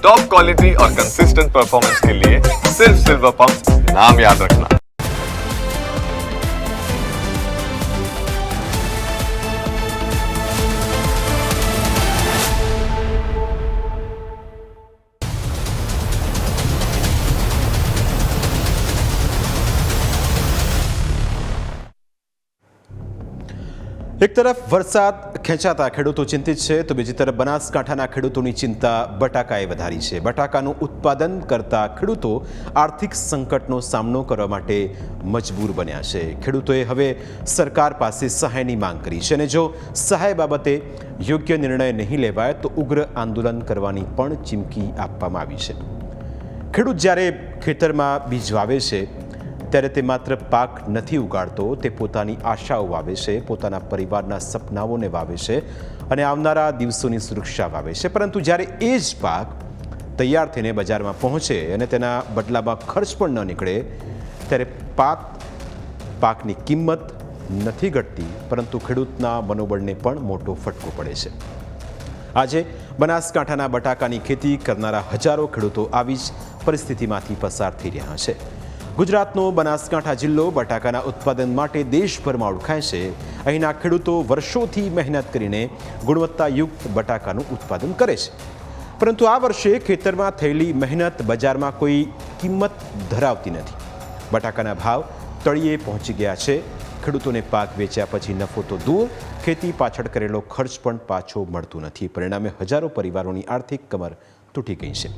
Top quality और consistent performance के लिए सिर्फ सिल्वर पंप नाम याद रखना। એક તરફ વરસાદ ખેંચાતા ખેડૂતો ચિંતિત છે તો બીજી તરફ બનાસકાંઠાના ખેડૂતોની ચિંતા બટાકાએ વધારી છે। બટાકાનું ઉત્પાદન કરતા ખેડૂતો આર્થિક સંકટનો સામનો કરવા માટે મજબૂર બન્યા છે। ખેડૂતોએ હવે સરકાર પાસે સહાયની માંગ કરી છે અને જો સહાય બાબતે યોગ્ય નિર્ણય નહીં લેવાય તો ઉગ્ર આંદોલન કરવાની પણ ચીમકી આપવામાં આવી છે। ખેડૂત જ્યારે ખેતરમાં બીજ વાવે છે ત્યારે તે માત્ર પાક નથી ઉગાડતો, તે પોતાની આશાઓ વાવે છે, પોતાના પરિવારના સપનાઓને વાવે છે અને આવનારા દિવસોની સુરક્ષા વાવે છે। પરંતુ જ્યારે એ જ પાક તૈયાર થઈને બજારમાં પહોંચે અને તેના બદલામાં ખર્ચ પણ ન નીકળે ત્યારે પાકની કિંમત નથી ઘટતી, પરંતુ ખેડૂતના મનોબળને પણ મોટો ફટકો પડે છે। આજે બનાસકાંઠાના બટાકાની ખેતી કરનારા હજારો ખેડૂતો આવી જ પરિસ્થિતિમાંથી પસાર થઈ રહ્યા છે। ગુજરાતનો બનાસકાંઠા જિલ્લો બટાકાના ઉત્પાદન માટે દેશભરમાં ઓળખાય છે। અહીંના ખેડૂતો વર્ષોથી મહેનત કરીને ગુણવત્તાયુક્ત બટાકાનું ઉત્પાદન કરે છે, પરંતુ આ વર્ષે ખેતરમાં થયેલી મહેનત બજારમાં કોઈ કિંમત ધરાવતી નથી। બટાકાના ભાવ તળિયે પહોંચી ગયા છે। ખેડૂતોને પાક વેચ્યા પછી નફો તો દૂર, ખેતી પાછળ કરેલો ખર્ચ પણ પાછો મળતો નથી। પરિણામે હજારો પરિવારોની આર્થિક કમર તૂટી ગઈ છે।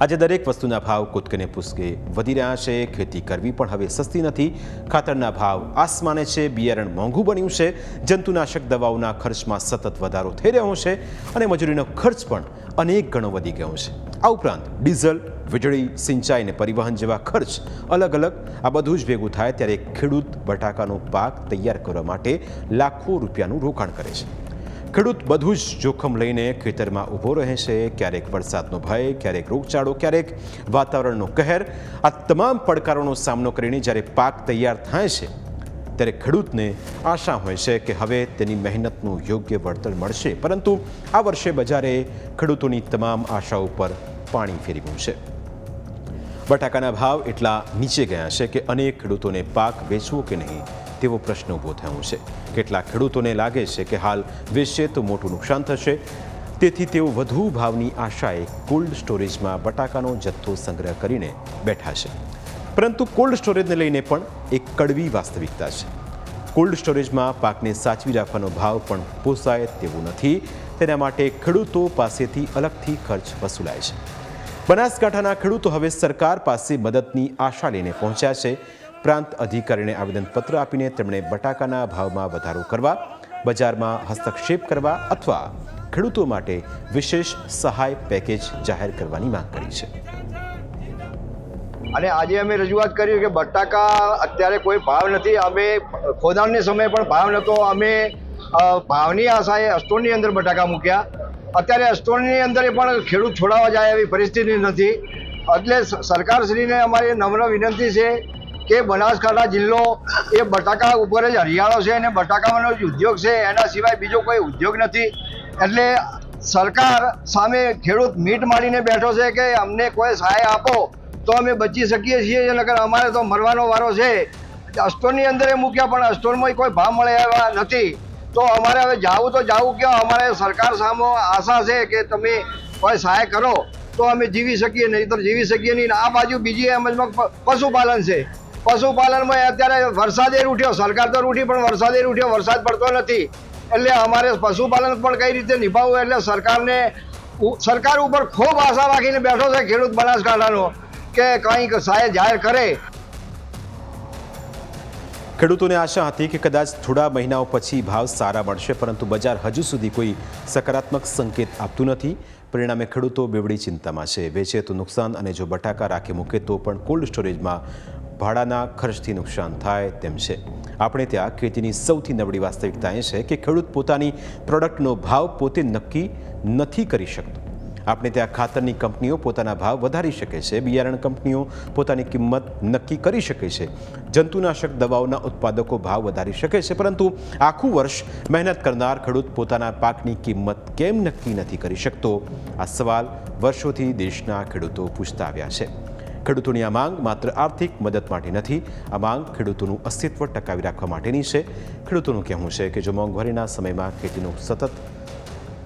આજે દરેક વસ્તુના ભાવ કૂદકે પૂસકે વધી રહ્યા છે। ખેતી કરવી પણ હવે સસ્તી નથી। ખાતરના ભાવ આસમાને છે, બિયારણ મોંઘું બન્યું છે, જંતુનાશક દવાઓના ખર્ચમાં સતત વધારો થઈ રહ્યો છે અને મજૂરીનો ખર્ચ પણ અનેક ગણો વધી ગયો છે। આ ઉપરાંત ડીઝલ, વીજળી, સિંચાઈ અને પરિવહન જેવા ખર્ચ અલગ અલગ આ બધું જ ભેગું થાય ત્યારે ખેડૂત બટાકાનો પાક તૈયાર કરવા માટે લાખો રૂપિયાનું રોકાણ કરે છે। ખેડૂત બધું જ જોખમ લઈને ખેતરમાં ઊભો રહે છે। ક્યારેક વરસાદનો ભય, ક્યારેક રોગચાળો, ક્યારેક વાતાવરણનો કહેર। આ તમામ પડકારોનો સામનો કરીને જ્યારે પાક તૈયાર થાય છે ત્યારે ખેડૂતને આશા હોય છે કે હવે તેની મહેનતનું યોગ્ય વળતર મળશે, પરંતુ આ વર્ષે બજારે ખેડૂતોની તમામ આશાઓ પર પાણી ફેરી ગયું છે। બટાકાના ભાવ એટલા નીચે ગયા છે કે અનેક ખેડૂતોને પાક વેચવો કે નહીં તેવો પ્રશ્ન ઊભો થયો છે। કેટલાક ખેડૂતોને લાગે છે કે હાલ વેચશે તો મોટું નુકસાન થશે, તેથી તેઓ વધુ ભાવની આશાએ કોલ્ડ સ્ટોરેજમાં બટાકાનો જથ્થો સંગ્રહ કરીને બેઠા છે। પરંતુ કોલ્ડ સ્ટોરેજને લઈને પણ એક કડવી વાસ્તવિકતા છે। કોલ્ડ સ્ટોરેજમાં પાકને સાચવી રાખવાનો ભાવ પણ પોસાય તેવું નથી। તેના માટે ખેડૂતો પાસેથી અલગથી ખર્ચ વસૂલાય છે। બનાસકાંઠાના ખેડૂતો હવે સરકાર પાસે મદદની આશા લઈને પહોંચ્યા છે। પ્રાંત અધિકારીને આવેદનપત્ર આપીને તેમણે બટાકાના ભાવમાં વધારો કરવા, બજારમાં હસ્તક્ષેપ કરવા અથવા ખેડૂતો માટે વિશેષ સહાય પેકેજ જાહેર કરવાની માંગ કરી છે। અને આજે અમે રજૂઆત કરી કે બટાકા અત્યારે કોઈ ભાવ નથી। અમે ખોદાણની સમયે પણ ભાવ નહોતો। અમે ભાવની આશાએ સ્ટોરની અંદર બટાકા મૂક્યા। અત્યારે સ્ટોરની અંદર પણ ખેડૂત છોડાવવા જાય એવી પરિસ્થિતિ નથી। એટલે સરકારશ્રીને અમારી નમ્ર વિનંતી છે કે બનાસકાંઠા જિલ્લો એ બટાકા ઉપર જ હરિયાળો છે અને બટાકાનો જ ઉદ્યોગ છે, એના સિવાય બીજો કોઈ ઉદ્યોગ નથી। એટલે સરકાર સામે ખેડૂત મીટ મારીને બેઠો છે કે અમને કોઈ સહાય આપો તો અમે બચી શકીએ છીએ, નકર અમારે તો મરવાનો વારો છે। સ્ટોરની અંદર એ મૂક્યા પણ સ્ટોરમાં કોઈ ભાવ મળે એવા નથી, તો અમારે હવે જાવું તો જાવું ક્યાં? અમારે સરકાર સામે આશા છે કે તમે કોઈ સહાય કરો તો અમે જીવી શકીએ, નહીં તો જીવી શકીએ નહીં। આ બાજુ બીજી એમજમાં પશુપાલન છે। પશુપાલનમાં અત્યારે વરસાદે રૂઠ્યો, સરકાર તો રૂઠી પણ વરસાદે રૂઠ્યો, વરસાદ પડતો નથી। એટલે અમારે પશુપાલન પણ કઈ રીતે નિભાવવું, એટલે સરકાર ઉપર ખૂબ આશા રાખીને બેઠો છે ખેડૂત બનાસકાંઠાનો કે કંઈક સહાય જાહેર કરે। ખેડૂતોને આશા હતી કે કદાચ થોડા મહિનાઓ પછી ભાવ સારા મળશે, પરંતુ બજાર હજુ સુધી કોઈ સકારાત્મક સંકેત આપતું નથી। પરિણામે ખેડૂતો બેવડી ચિંતામાં છે। વેચે તો નુકસાન અને જો બટાકા રાખી મૂકે તો પણ કોલ્ડ સ્ટોરેજમાં ભાડાના ખર્ચથી નુકસાન થાય તેમ છે। આપણે ત્યાં ખેતીની સૌથી નબળી વાસ્તવિકતા એ છે કે ખેડૂત પોતાની પ્રોડક્ટનો ભાવ પોતે નક્કી નથી કરી શકતો। આપણે ત્યાં ખાતરની કંપનીઓ પોતાના ભાવ વધારી શકે છે, બિયારણ કંપનીઓ પોતાની કિંમત નક્કી કરી શકે છે, જંતુનાશક દવાઓના ઉત્પાદકો ભાવ વધારી શકે છે, પરંતુ આખું વર્ષ મહેનત કરનાર ખેડૂત પોતાના પાકની કિંમત કેમ નક્કી નથી કરી શકતો? આ સવાલ વર્ષોથી દેશના ખેડૂતો પૂછતા આવ્યા છે. ખેડૂતોની આ માંગ માત્ર આર્થિક મદદ માટે નથી, આ માંગ ખેડૂતોનું અસ્તિત્વ ટકાવી રાખવા માટેની છે. ખેડૂતોનું કહેવું છે કે જો મોંઘવારીના સમયમાં ખેતીનો સતત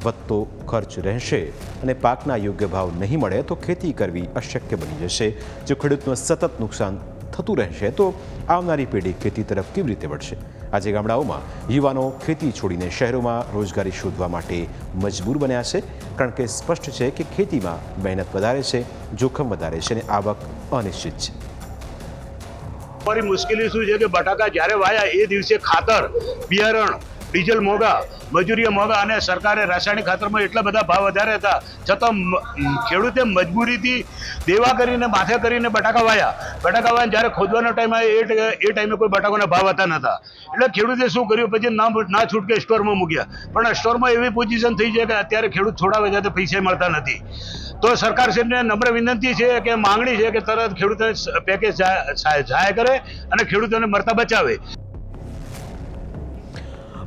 વધતો ખર્ચ રહેશે અને પાકના યોગ્ય ભાવ નહીં મળે તો ખેતી કરવી અશક્ય બની જશે. જો ખેડૂતનું સતત નુકસાન થતું રહેશે તો આવનારી પેઢી ખેતી તરફ કેવી રીતે વળશે? આજે ગામડાઓમાં યુવાનો ખેતી છોડીને શહેરોમાં રોજગારી શોધવા માટે મજબૂર બન્યા છે, કારણ કે સ્પષ્ટ છે કે ખેતીમાં મહેનત વધારે છે, જોખમ વધારે છે અને આવક અનિશ્ચિત છે. અમારી મુશ્કેલી શું છે કે બટાકા જ્યારે વાયા એ દિવસે ખાતર, બિયારણ, ડીઝલ મોંઘા, મજૂરીઓ મોંઘા અને સરકારે રાસાયણિક ખાતરમાં એટલા બધા ભાવ વધારે હતા છતાં ખેડૂતે મજબૂરીથી દેવા કરીને માથે કરીને બટાકા વાયા જ્યારે ખોદવાનો ટાઈમ આવે એ ટાઈમે કોઈ બટાકાના ભાવ હતા નહોતા. એટલે ખેડૂતે શું કર્યું, પછી ના છૂટકે સ્ટોરમાં મૂક્યા, પણ સ્ટોરમાં એવી પોઝિશન થઈ છે કે અત્યારે ખેડૂત છોડાવે છે તો પૈસા મળતા નથી. તો સરકારશ્રીને નમ્ર વિનંતી છે કે માંગણી છે કે તરત ખેડૂતોને પેકેજ જાહેર કરે અને ખેડૂતોને મરતા બચાવે.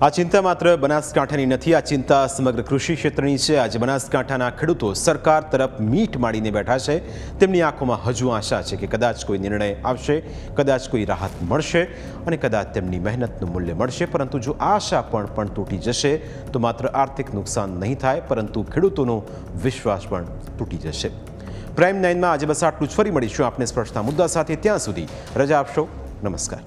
આ ચિંતા માત્ર બનાસકાંઠાની નથી, આ ચિંતા સમગ્ર કૃષિ ક્ષેત્રની છે. આજે બનાસકાંઠાના ખેડૂતો સરકાર તરફ મીટ માંડીને બેઠા છે. તેમની આંખોમાં હજુ આશા છે કે કદાચ કોઈ નિર્ણય આવશે, કદાચ કોઈ રાહત મળશે અને કદાચ તેમની મહેનતનું મૂલ્ય મળશે. પરંતુ જો આ આશા પણ તૂટી જશે તો માત્ર આર્થિક નુકસાન નહીં થાય, પરંતુ ખેડૂતોનો વિશ્વાસ પણ તૂટી જશે. પ્રાઇમ 9માં આજે બસ આટલું જ. ફરી મળીશું આપને સ્પર્શતા મુદ્દા સાથે. ત્યાં સુધી રજા આપશો. નમસ્કાર.